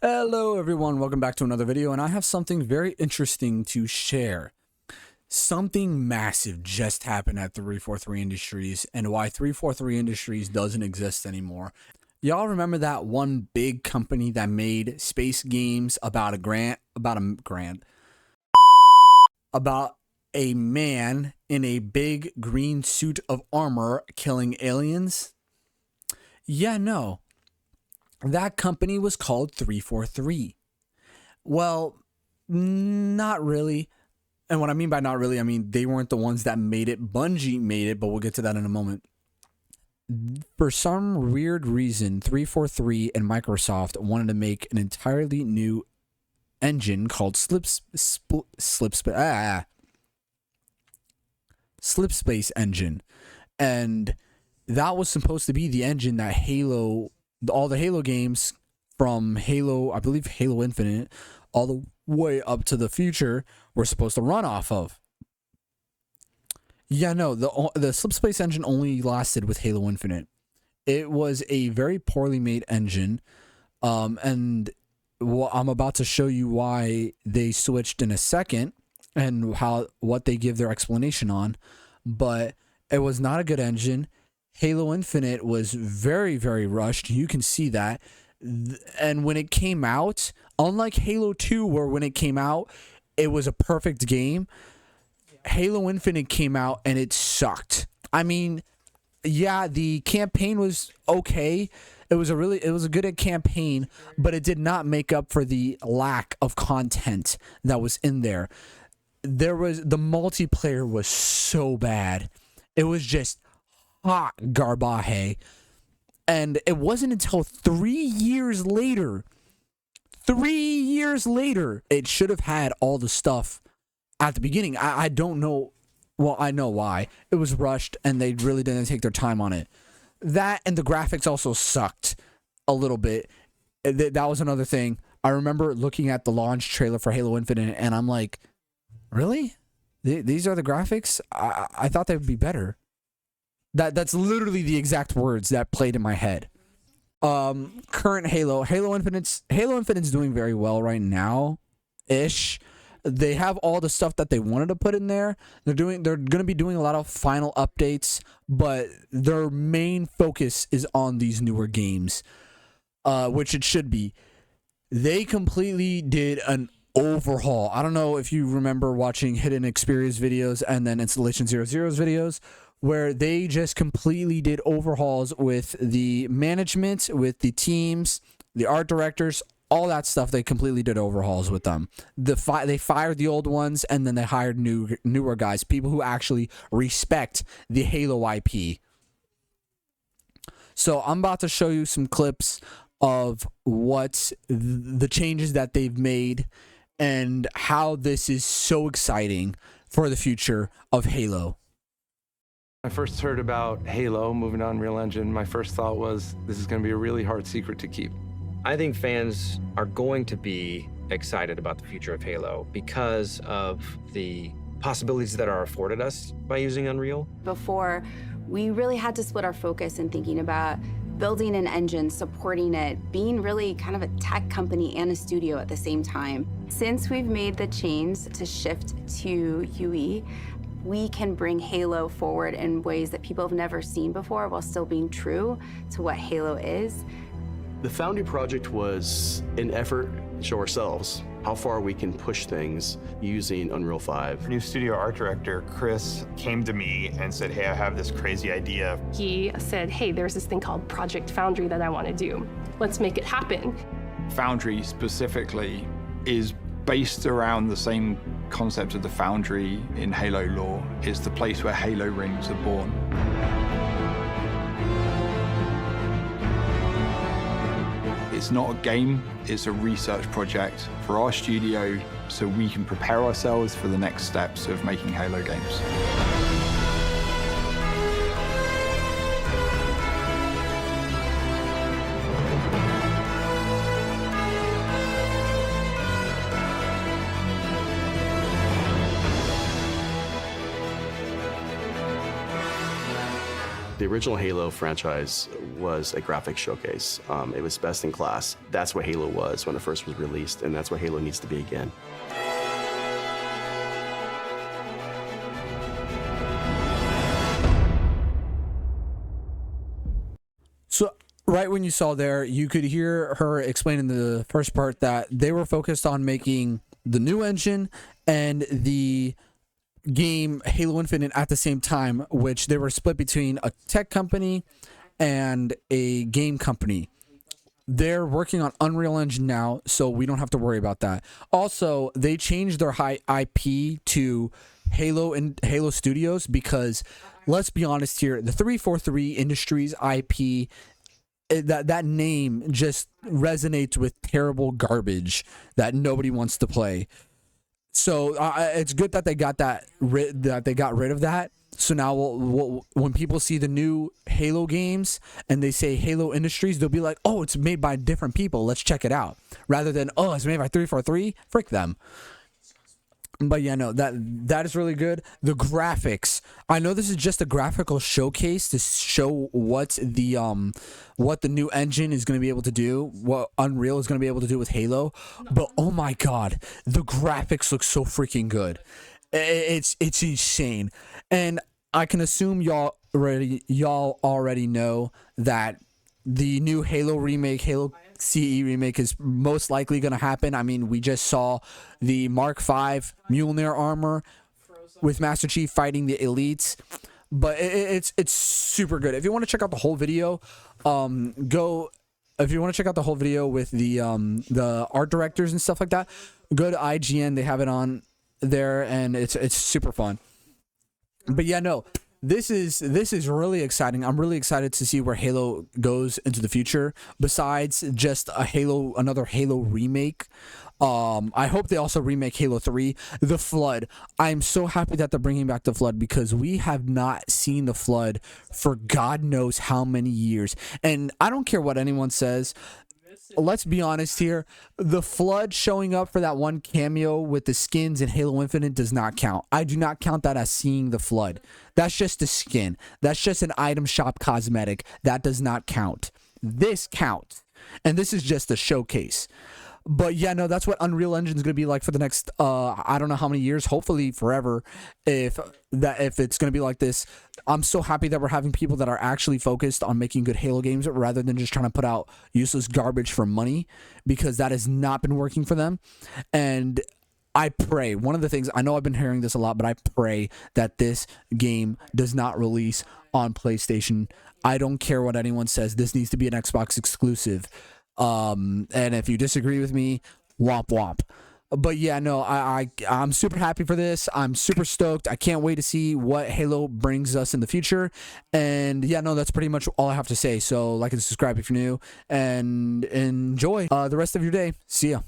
Hello everyone, welcome back to another video, and I have something very interesting to share. Something massive just happened at 343 Industries and why 343 Industries doesn't exist anymore. Y'all remember that one big company that made space games about a man in a big green suit of armor killing aliens? Yeah, no. That company was called 343. Well, not really. And what I mean by not really, I mean they weren't the ones that made it. Bungie made it, but we'll get to that in a moment. For some weird reason, 343 and Microsoft wanted to make an entirely new engine called Slipspace Engine. And that was supposed to be the engine that all the Halo games from Halo, I believe Halo Infinite, all the way up to the future were supposed to run off of. Yeah, no, the Slipspace engine only lasted with Halo Infinite. It was a very poorly made engine, and I'm about to show you why they switched in a second and what they give their explanation on, but it was not a good engine. Halo Infinite was very, very rushed. You can see that. And when it came out, unlike Halo 2, where when it came out, it was a perfect game, Halo Infinite came out and it sucked. I mean, yeah, the campaign was okay. It was a good campaign, but it did not make up for the lack of content that was in there. The multiplayer was so bad. It was just hot garbage. And it wasn't until 3 years later, it should have had all the stuff at the beginning. I don't know. Well, I know why. It was rushed and they really didn't take their time on it. That and the graphics also sucked a little bit. That was another thing. I remember looking at the launch trailer for Halo Infinite and I'm like, really? These are the graphics? I thought they would be better. That's literally the exact words that played in my head. Current Halo Infinite's doing very well right now ish. They have all the stuff that they wanted to put in there. They're going to be doing a lot of final updates, but their main focus is on these newer games, which it should be. They completely did an overhaul. I don't know if you remember watching Hidden Experience videos and then Installation 00's videos, where they just completely did overhauls with the management, with the teams, the art directors, all that stuff. They completely did overhauls with them. They fired the old ones and then they hired newer guys, people who actually respect the Halo IP. So I'm about to show you some clips of what the changes that they've made and how this is so exciting for the future of Halo. I first heard about Halo moving on Unreal Engine, my first thought was this is going to be a really hard secret to keep. I think fans are going to be excited about the future of Halo because of the possibilities that are afforded us by using Unreal. Before, we really had to split our focus in thinking about building an engine, supporting it, being really kind of a tech company and a studio at the same time. Since we've made the change to shift to UE, we can bring Halo forward in ways that people have never seen before while still being true to what Halo is. The Foundry project was an effort to show ourselves how far we can push things using Unreal 5. New studio art director, Chris, came to me and said, hey, I have this crazy idea. He said, hey, there's this thing called Project Foundry that I want to do. Let's make it happen. Foundry specifically is based around the same concept of the Foundry in Halo lore. It's the place where Halo rings are born. It's not a game, it's a research project for our studio so we can prepare ourselves for the next steps of making Halo games. The original Halo franchise was a graphics showcase. It was best in class. That's what Halo was when it first was released, and that's what Halo needs to be again. So right when you saw there, you could hear her explain in the first part that they were focused on making the new engine and the game Halo Infinite at the same time, which they were split between a tech company and a game company. They're working on Unreal Engine now, so we don't have to worry about that. Also, they changed their high IP to Halo and Halo Studios because, let's be honest here, the 343 Industries IP, that name just resonates with terrible garbage that nobody wants to play. So it's good that they got rid of that. So now when people see the new Halo games and they say Halo Industries, they'll be like, oh, it's made by different people, let's check it out, rather than, oh, it's made by 343, frick them. But yeah, no, that is really good. The graphics, I know this is just a graphical showcase to show what the new engine is going to be able to do, what Unreal is going to be able to do with Halo. But oh my god, the graphics look so freaking good. It's insane. And I can assume y'all already know that the new Halo remake, Halo CE remake, is most likely going to happen. I mean, we just saw the Mark V Mjolnir armor with Master Chief fighting the elites, but it's super good. If you want to check out the whole video, if you want to check out the whole video with the art directors and stuff like that, go to IGN. They have it on there, and it's super fun. But yeah, no, this is really exciting. I'm really excited to see where Halo goes into the future. Besides just another Halo remake, I hope they also remake Halo 3. The Flood. I'm so happy that they're bringing back the Flood because we have not seen the Flood for God knows how many years. And I don't care what anyone says. Let's be honest here. The Flood showing up for that one cameo with the skins in Halo Infinite does not count. I do not count that as seeing the Flood. That's just a skin. That's just an item shop cosmetic. That does not count. This counts. And this is just a showcase. But yeah, no, that's what Unreal Engine is going to be like for the next, I don't know how many years, hopefully forever, if it's going to be like this. I'm so happy that we're having people that are actually focused on making good Halo games rather than just trying to put out useless garbage for money, because that has not been working for them. And I pray, one of the things, I know I've been hearing this a lot, but I pray that this game does not release on PlayStation. I don't care what anyone says. This needs to be an Xbox exclusive. And if you disagree with me, womp womp. But yeah, no, I'm super happy for this. I'm super stoked. I can't wait to see what Halo brings us in the future. And yeah, no, that's pretty much all I have to say. So like and subscribe if you're new, and enjoy the rest of your day. See ya.